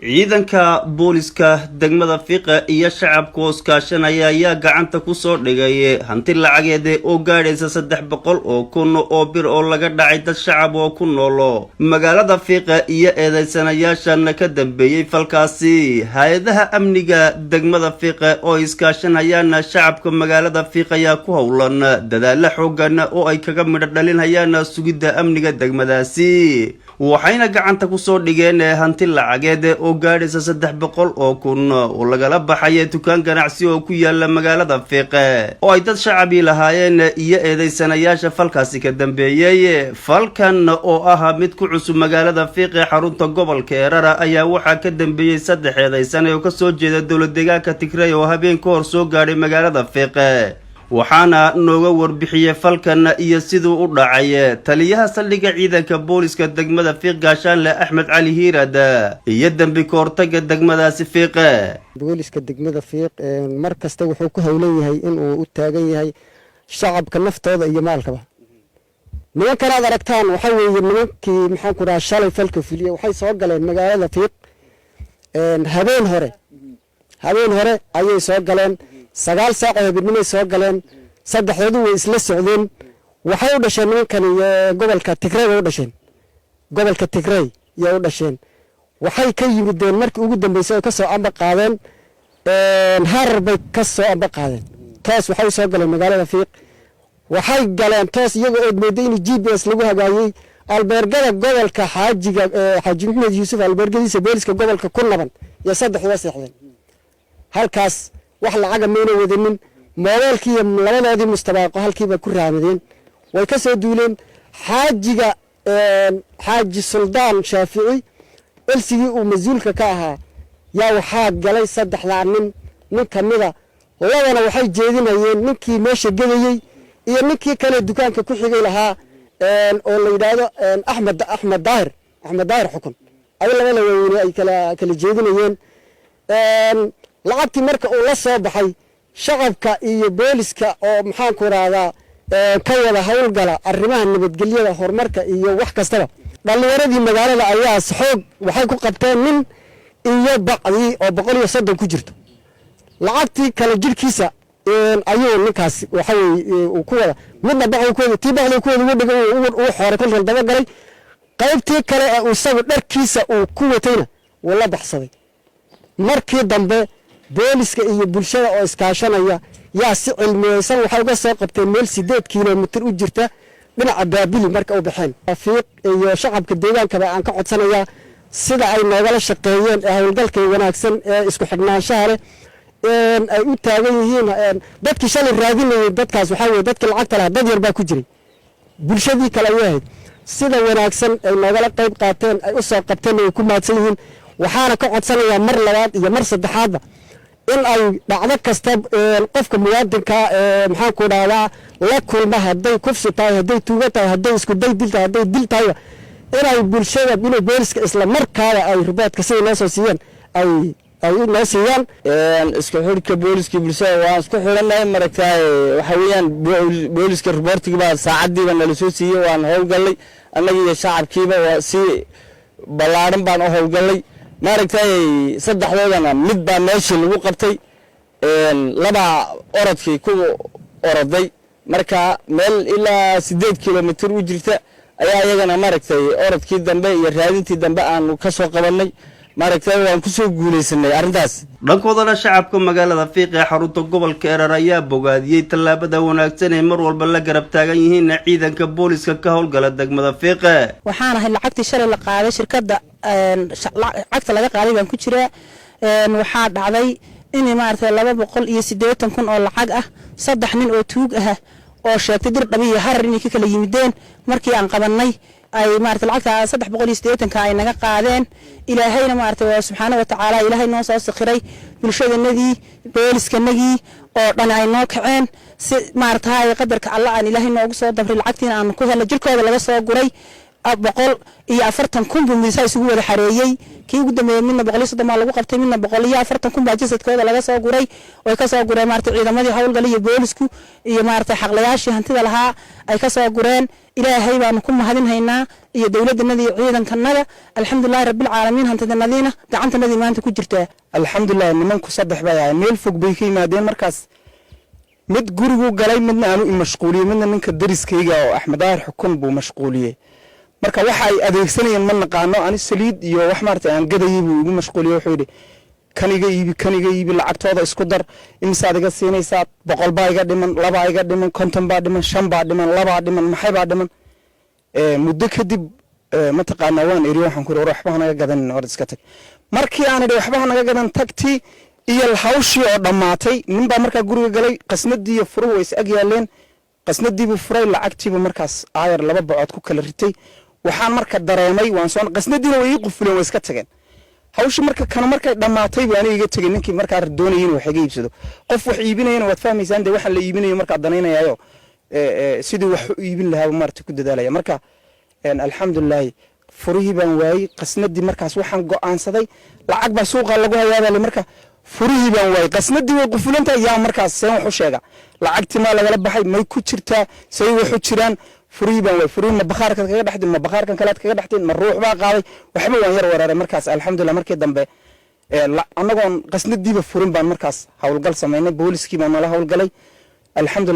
ciidanka booliska degmada Fiiqa iyo shacabka iskaashanaya ayaa gacanta ku soo dhigay hanti lacageed oo gaadhaysa 300 oo kun oo bir oo laga dhacay dad shacab oo ku nool magaalada Fiiqa iyo eedeysanayaashan ka dambeeyay falkaasi hay'adaha amniga degmada Fiiqa oo iskaashanayaan shacabka magaalada Fiiqa ayaa ku howlan dadaal xoogan oo ay kaga midho dhalinayaan sugidda amniga degmadaasi waxayna gacanta ku soo dhigeen hanti lacageed oo gaadhaysa 300 oo kun oo lagala baxay dukaan ganacsi oo ku yaala magaalada Fiiqa oo ay dad shacabi lahaayeen iyo eedeysanayaasha falkaasi ka dambeeyay falkan oo ah mid ku cusub magaalada Fiiqa xarunta gobolka Eerara ayaa waxa ka dambeeyay 3 eedeysan oo ka soo jeeda dawlad deegaanka Tigray oo habeen ka hor soo gaaray magaalada Fiiqa waxaana nooga warbixiyay falkan iyo sidoo u dhacay taliyaha saldhigga ciidanka booliska degmada Fiiqa Gaashaanle Axmed Cali Hiirad iyo dambi koortaga degmadaasi Fiiqa booliska degmada Fiiqa mar kasta wuxuu ku howlan yahay in uu u taagan yahay shacabka naftooda iyo maalkaba nimankan aad aragtaan waxa weeye nimankii maxaan ku dhahaa shalay falka fuliye waxay soo galeen magaalada Fiiqa habeen hore ayay soo galeen 9 saac oo habeenimo soo galeen saddexdoodu way isla socdeen waxay u dhasheen nimankan gobolka Tigray u dhasheen gobolka Tigray u dhasheen waxay ka yimideen markii ugu dambeysay ka soo amba qaadeen Harar bay ka soo amba qaadeen taas waxay soo galeen magaalada Fiiq waxay galeen taas iyaga oo mooday in GPS lagu hagaayay albergada gobolka Xaaji Maxamed Yuusuf albergadiisa booliska gobolka ku naban iyo saddexda seexdeen halkaas wax lacaga meena wadanin moolkii labadoodii mustabaaqo halkiiba ku raamadeen way ka soo duuleen xaaji Suldaan Shaafici ilsigii uu masuulka ka ahaa yaa waxa galay saddexda nin kamida labana waxay jeedinayeen ninkii meesha gadayay iyo ninkii kale dukaanka ku xigay lahaa oo la yiraahdo Axmed Daahir xukun ay labada weyn ay kala jeedinayeen lacagtii marka uu la soo baxay shacabka iyo booliska oo maxaan ku raada ka wada hawlgala arrimaha nabadgelyada horumarka iyo wax kastaba dhalinyaradii magaalada ayaa xoog waxay ku qabteen nin iyo bacdi oo 130 ku jirto lacagtii kala jirkiisa ayuu ninkaas waxa uu ku wada midna bacdi ku wada tibacdi ku wada dhigay uu xoore kal daba galay qaybtii kale ee uu isagu dharkiisa uu ku watayna wala baxsaday markii dambe booliska iyo bulshada oo iskaashanaya yaa si cilmiyeysan waxa uga soo qabtay meel 8 kiiloomitir u jirta dhinaca Baabili marka u baxeen Fiiq iyo shacabka deegaanka aan ka codsanaya sida ay noogala shaqeeyeen hawlgalka wanaagsan ee isku xidhnaanshaha leh ay u taagan yihiin dadkii shalay raadinayay dadkaas waxa weeye dadkii lacagta lahaa dad yar baa ku jiray bulshadii kale yahay sida wanaagsan ay noogala qayb qaateen ay u soo qabteen ay ku maadsan yihiin waxaana ka codsanaya mar labaad iyo mar saddexaadba in ay dhacdo kasta qofka muwaadinka maxaan ku dhahdaa la kulma haday kufsi tahay haday tuuga tahay haday isku day dilta haday dil tahay inay bulshada inay booliska isla markaaba ay riboodka si loo soo siiyaan ay noo siiyaan isku xidhka booliska bulshada waa isku xidhanay maragtay waxa weeyaan booliska riboortiga baa saacadiiba nala soo siiyay waan howlgalay annaga iyo shacabkiiba waa si balaaran baan u howlgalay maragtay saddexdoodana mid baa meesha lagu qabtay laba orodkii ku oroday marka meel ilaa 8 kiiloomitir u jirta ayaa iyagana maragtay orodkii dambe iyo raadintii dambe aan ka soo qabanay maragtay waan ku soo guuleysanay arintaas dhankooda shacabka magaalada Fiiqa xarunta gobolka Eerara ayaa bogaadiyay tallaabada wanaagsan ee mar walba la garab taagan yihiin ciidanka booliska ka howlgala degmada Fiiqa waxaana hay lacagtii shalay la qaaday shirkadda lacagta laga qaaday baan ku jiraa waxaa dhacday in maartay 280 kun oo lacag ah 3 nin oo tuug ah oo sheegtay dir dhabiyo Harar inay ka kala yimideen markii aan qabanay ay maartay lacagta 380 ka ay naga qaadeen ilaahayna maartay subhanahu wa ta'ala ilaahay noo soo sakhiray bulshadanadii booliskannagii oo dhan ay noo kaceen si maartay qadarka Allah aan ilaahay noogu soo dabray lacagtina aan ku helay jirkooda laga soo guray 140 kun buu isugu wada xareeyay kii ugu dambeeyay midna 130 lagu qabtay midna 140 kun baa jasadkooda laga soo guray oo ka soo guray maartay ciidamadii hawlgalay iyo boolisku iyo maartay xaqlayaashii hantida lahaa ay ka soo gureen ilaahay baan ku mahadinaynaa iyo dowladdanada iyo ciidankanada alxamdulillahi rabbil caalamiin hantidanadiina gacantanadii maanta ku jirtaa alxamdulillahi nimanku saddex bay ahaayeen meel fog bay ka yimaadeen markaas mid gurigu galay midna aanu mashquuliyey midna ninka dariskayga oo Axmed Daahir xukun buu mashquuliyey marka waxa ay adeegsanayeen ma naqaano ani saliid iyo wax maartay aan gadayay buu ugu mashquuliyey wuxuu yidhi kaniga iibi lacagtooda isku dar imisa adiga siinaysaa 100 baa iga dhiman 2 iga dhiman 50 baa dhiman 5 baa dhiman 2 baa dhiman maxay baa dhiman muddo kadib ma taqaana waan eri waxaan ku yiri waxba naga gadan hor iska tag markii aan iri waxba naga gadan tagti iyo hawshii oo dhamaatay nin baa markaa guriga galay qasnadii iyo furuhu way is ag yaaleen qasnadii buu furay lacagtiiba markaas aayar 2 bacood ku kala ritay waxaan marka dareemay waan soo qasnadiina way qufuleen way iska tageen hawshii marka kana markay dhamaatay baan iga tagay ninkii markaa doonayeen wax iga iibsado qof wax iibinayna waad fahmaysaan de waxa la iibinayo marka danaynayo sidii wax u iibin lahaa marti ku dadaalaya marka alxamdulillah furihii baan waayay qasnadii markaas waxaan go'aansaday lacag baa suuqa lagu hayaabay marka furihii baan waayay qasnadii way qufulanta yaa markaas seen wax u sheega lacagtii ma laga baxay may ku jirtaa say wax u jiraan furihii baan waayay furihii ma bakhaarka kaga dhaxday ma bakhaarkan kale kaga dhaxday ma ruux baa qaaday waxba waan yar weeraray markaas alxamdulillah markii dambe anagoon qasnadiiba furin baan markaas hawlgal sameynay booliskii baan nala hawlgalay alxamdulillah